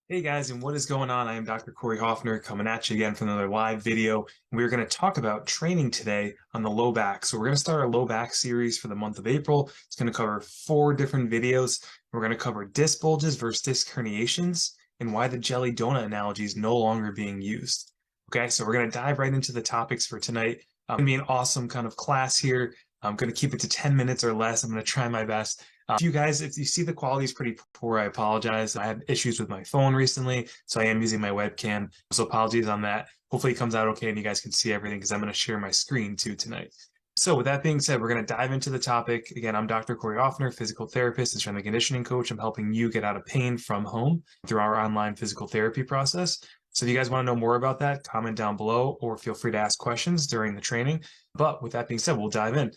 Hey guys, and what is going on? I am Dr. Corey Hoffner coming at you again for another live video. We're going to talk about training today on the low back. So we're going to start our low back series for the month of April. It's going to cover 4 different videos. We're going to cover disc bulges versus disc herniations and why the jelly donut analogy is no longer being used. Okay, so we're going to dive right into the topics for tonight. It's going to be an awesome kind of class here. I'm going to keep it to 10 minutes or less. I'm going to try my best. If you guys, if you see the quality is pretty poor, I apologize. I had issues with my phone recently, so I am using my webcam. So apologies on that. Hopefully it comes out okay and you guys can see everything because I'm going to share my screen too tonight. So with that being said, we're going to dive into the topic. Again, I'm Dr. Corey Offner, physical therapist and strength and conditioning coach. I'm helping you get out of pain from home through our online physical therapy process. So if you guys want to know more about that, comment down below or feel free to ask questions during the training. But with that being said, we'll dive in.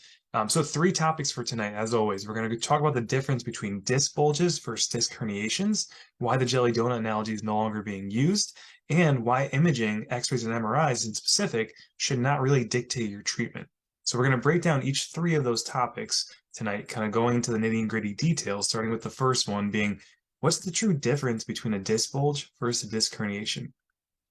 So 3 topics for tonight, as always. We're going to talk about the difference between disc bulges versus disc herniations, why the jelly donut analogy is no longer being used, and why imaging, x-rays, and MRIs in specific should not really dictate your treatment. So we're going to break down each 3 of those topics tonight, kind of going into the nitty-gritty details, starting with the first one being, what's the true difference between a disc bulge versus a disc herniation?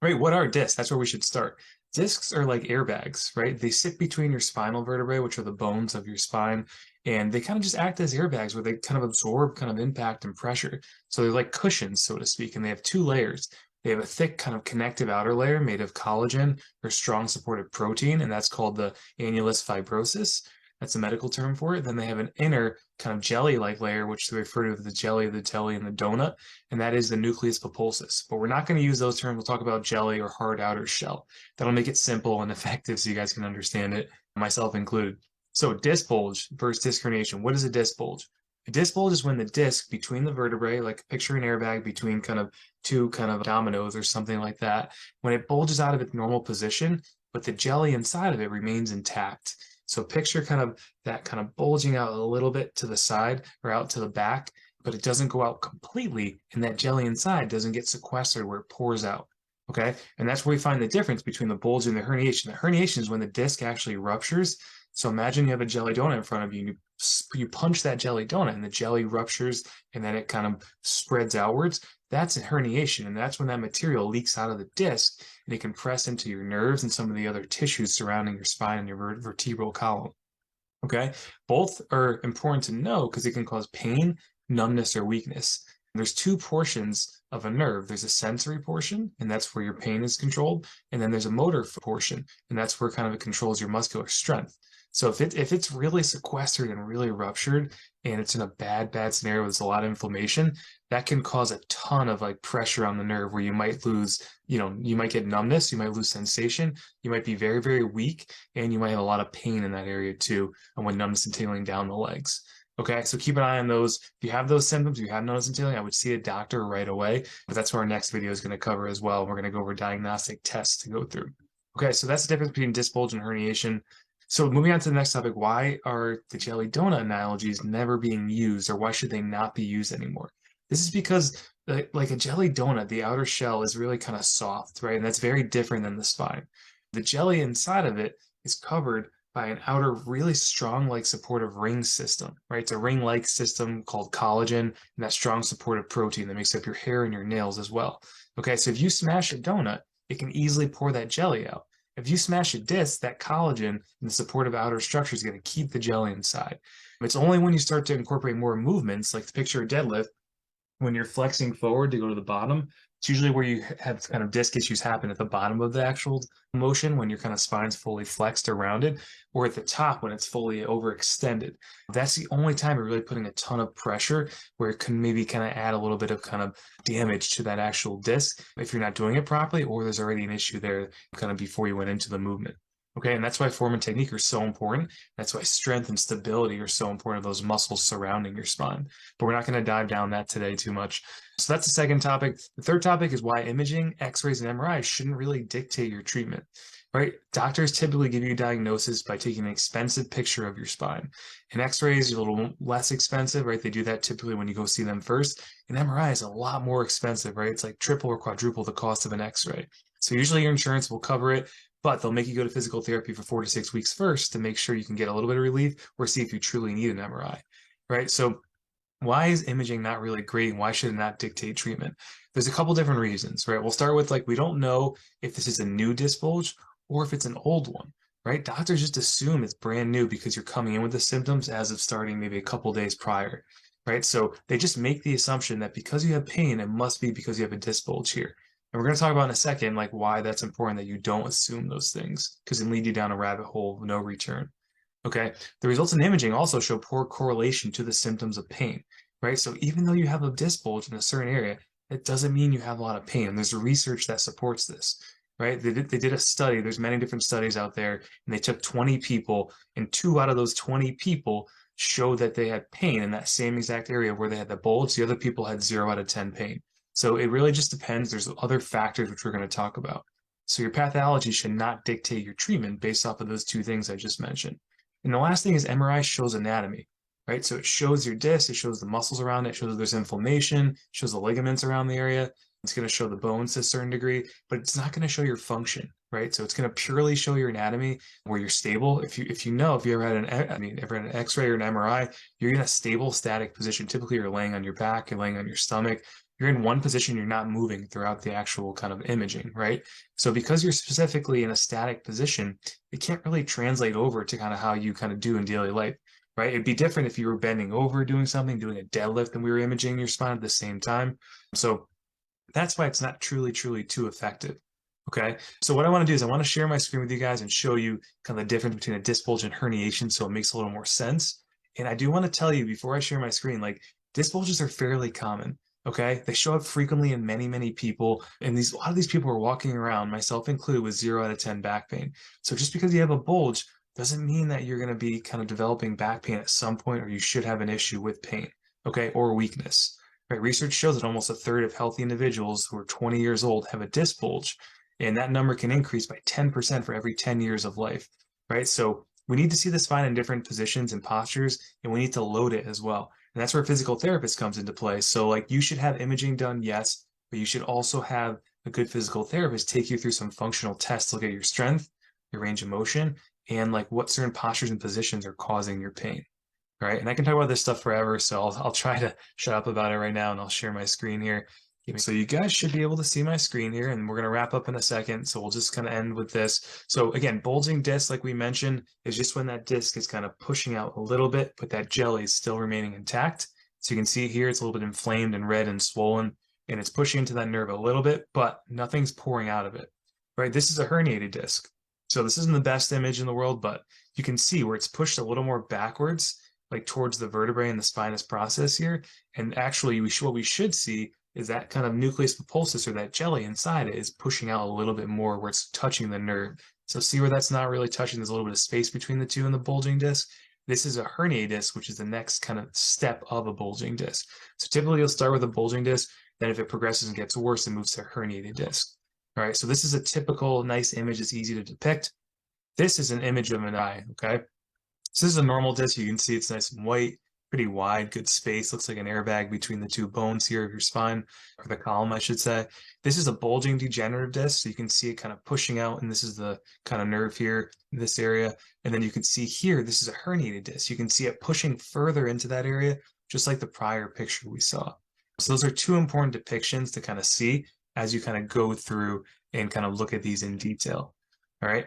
Right, what are discs? That's where we should start. Discs are like airbags, right? They sit between your spinal vertebrae, which are the bones of your spine, and they kind of just act as airbags where they kind of absorb kind of impact and pressure. So they're like cushions, so to speak, and they have 2 layers. They have a thick kind of connective outer layer made of collagen or strong supportive protein, and that's called the annulus fibrosus. That's a medical term for it. Then they have an inner kind of jelly-like layer, which they refer to as the jelly of the jelly and the donut, and that is the nucleus pulposus. But we're not going to use those terms. We'll talk about jelly or hard outer shell. That'll make it simple and effective so you guys can understand it, myself included. So disc bulge versus disc herniation. What is a disc bulge? A disc bulge is when the disc between the vertebrae, like picture an airbag between kind of 2 kind of dominoes or something like that, when it bulges out of its normal position, but the jelly inside of it remains intact. So picture kind of that kind of bulging out a little bit to the side or out to the back, but it doesn't go out completely, and that jelly inside doesn't get sequestered where it pours out. Okay, and that's where we find the difference between the bulge and the herniation. The herniation is when the disc actually ruptures. So imagine you have a jelly donut in front of you, and you punch that jelly donut, and the jelly ruptures, and then it kind of spreads outwards. That's a herniation, and that's when that material leaks out of the disc, and it can press into your nerves and some of the other tissues surrounding your spine and your vertebral column. Okay, both are important to know because it can cause pain, numbness, or weakness. There's 2 portions of a nerve. There's a sensory portion, and that's where your pain is controlled, and then there's a motor portion, and that's where kind of it controls your muscular strength. So if it's really sequestered and really ruptured, and it's in a bad scenario with a lot of inflammation, that can cause a ton of like pressure on the nerve where you might lose, you might get numbness, you might lose sensation, you might be very weak, and you might have a lot of pain in that area too, and when numbness and tingling down the legs. Okay, so keep an eye on those. If you have those symptoms, if you have numbness and tingling, I would see a doctor right away, but that's what our next video is going to cover as well. We're going to go over diagnostic tests to go through. Okay, so that's the difference between disc bulge and herniation. So moving on to the next topic, why are the jelly donut analogies never being used, or why should they not be used anymore? This is because like a jelly donut, the outer shell is really kind of soft, right? And that's very different than the spine. The jelly inside of it is covered by an outer really strong like supportive ring system, right? It's a ring-like system called collagen and that strong supportive protein that makes up your hair and your nails as well. Okay, so if you smash a donut, it can easily pour that jelly out. If you smash a disc, that collagen and the supportive outer structure is going to keep the jelly inside. It's only when you start to incorporate more movements, like the picture of deadlift, when you're flexing forward to go to the bottom, it's usually where you have kind of disc issues happen at the bottom of the actual motion when your kind of spine's fully flexed around it, or at the top when it's fully overextended. That's the only time you're really putting a ton of pressure where it can maybe kind of add a little bit of kind of damage to that actual disc if you're not doing it properly, or there's already an issue there kind of before you went into the movement. Okay, and that's why form and technique are so important. That's why strength and stability are so important of those muscles surrounding your spine. But we're not going to dive down that today too much. So that's the second topic. The third topic is why imaging, x-rays, and MRIs shouldn't really dictate your treatment, right? Doctors typically give you a diagnosis by taking an expensive picture of your spine. And x-rays are a little less expensive, right? They do that typically when you go see them first. And MRI is a lot more expensive, right? It's like triple or quadruple the cost of an x-ray. So usually your insurance will cover it, but they'll make you go to physical therapy for 4 to 6 weeks first to make sure you can get a little bit of relief or see if you truly need an MRI, right? So Why is imaging not really great and why should it not dictate treatment? There's a couple different reasons, right? We'll start with like we don't know if this is a new disc bulge or if it's an old one, right? Doctors just assume it's brand new because you're coming in with the symptoms as of starting maybe a couple days prior, right? So they just make the assumption that because you have pain, it must be because you have a disc bulge here. And we're going to talk about in a second, like why that's important that you don't assume those things because it lead you down a rabbit hole of no return. Okay. The results in imaging also show poor correlation to the symptoms of pain, right? So even though you have a disc bulge in a certain area, it doesn't mean you have a lot of pain. And there's research that supports this, right? They did a study. There's many different studies out there, and they took 20 people, and 2 out of those 20 people showed that they had pain in that same exact area where they had the bulge. The other people had 0 out of 10 pain. So it really just depends. There's other factors which we're going to talk about. So your pathology should not dictate your treatment based off of those 2 things I just mentioned. And the last thing is MRI shows anatomy, right? So it shows your disc, it shows the muscles around it, it shows if there's inflammation, it shows the ligaments around the area. It's going to show the bones to a certain degree, but it's not going to show your function, right? So it's going to purely show your anatomy where you're stable. If you ever had an X-ray or an MRI, you're in a stable, static position. Typically, you're laying on your back, you're laying on your stomach. You're in one position, you're not moving throughout the actual kind of imaging, right? So because you're specifically in a static position, it can't really translate over to kind of how you kind of do in daily life, right? It'd be different if you were bending over doing something, doing a deadlift, and we were imaging your spine at the same time. So that's why it's not truly too effective. Okay. So what I want to do is I want to share my screen with you guys and show you kind of the difference between a disc bulge and herniation so it makes a little more sense. And I do want to tell you before I share my screen, like disc bulges are fairly common. Okay. They show up frequently in many people. And a lot of these people are walking around, myself included, with 0 out of 10 back pain. So just because you have a bulge doesn't mean that you're going to be kind of developing back pain at some point or you should have an issue with pain. Okay. Or weakness. Right, research shows that almost a third of healthy individuals who are 20 years old have a disc bulge, and that number can increase by 10% for every 10 years of life, right? So we need to see the spine in different positions and postures, and we need to load it as well. And that's where a physical therapist comes into play. So like you should have imaging done, yes, but you should also have a good physical therapist take you through some functional tests, look at your strength, your range of motion, and like what certain postures and positions are causing your pain. Right. And I can talk about this stuff forever, so I'll try to shut up about it right now and I'll share my screen here. So you guys should be able to see my screen here, and we're going to wrap up in a second. So we'll just kind of end with this. So again, bulging disc, like we mentioned, is just when that disc is kind of pushing out a little bit, but that jelly is still remaining intact. So you can see here, it's a little bit inflamed and red and swollen, and it's pushing into that nerve a little bit, but nothing's pouring out of it, right? This is a herniated disc. So this isn't the best image in the world, but you can see where it's pushed a little more backwards, like towards the vertebrae and the spinous process here. And actually, what we should see is that kind of nucleus pulposus, or that jelly inside it, is pushing out a little bit more where it's touching the nerve. So see where that's not really touching? There's a little bit of space between the two in the bulging disc. This is a herniated disc, which is the next kind of step of a bulging disc. So typically you'll start with a bulging disc, then if it progresses and gets worse, it moves to a herniated disc. All right, so this is a typical nice image. It's easy to depict. This is an image of an eye, okay? So this is a normal disc. You can see it's nice and white, pretty wide, good space. Looks like an airbag between the 2 bones here of your spine, or the column, I should say. This is a bulging degenerative disc. So you can see it kind of pushing out, and this is the kind of nerve here in this area. And then you can see here, this is a herniated disc. You can see it pushing further into that area, just like the prior picture we saw. So those are 2 important depictions to kind of see as you kind of go through and kind of look at these in detail. All right.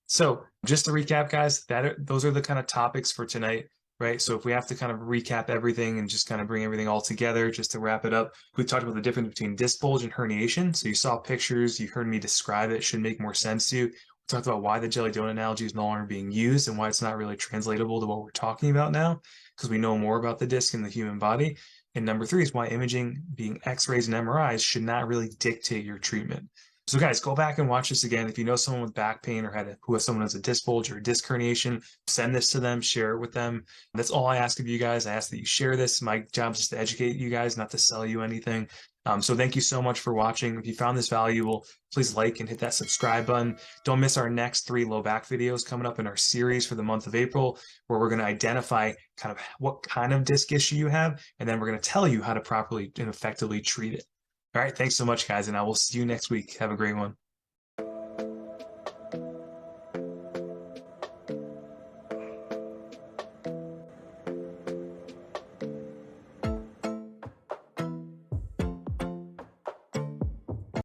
So just to recap, guys, those are the kind of topics for tonight, right? So if we have to kind of recap everything and just kind of bring everything all together, just to wrap it up, we talked about the difference between disc bulge and herniation. So you saw pictures, you heard me describe it, it should make more sense to you. We talked about why the jelly donut analogy is no longer being used and why it's not really translatable to what we're talking about now, because we know more about the disc in the human body. And number 3 is why imaging, being X-rays and MRIs, should not really dictate your treatment. So guys, go back and watch this again. If you know someone with back pain or who has someone who has a disc bulge or a disc herniation, send this to them, share it with them. That's all I ask of you guys. I ask that you share this. My job is just to educate you guys, not to sell you anything. So thank you so much for watching. If you found this valuable, please like and hit that subscribe button. Don't miss our next 3 low back videos coming up in our series for the month of April, where we're going to identify kind of what kind of disc issue you have, and then we're going to tell you how to properly and effectively treat it. All right, thanks so much, guys, and I will see you next week. Have a great one.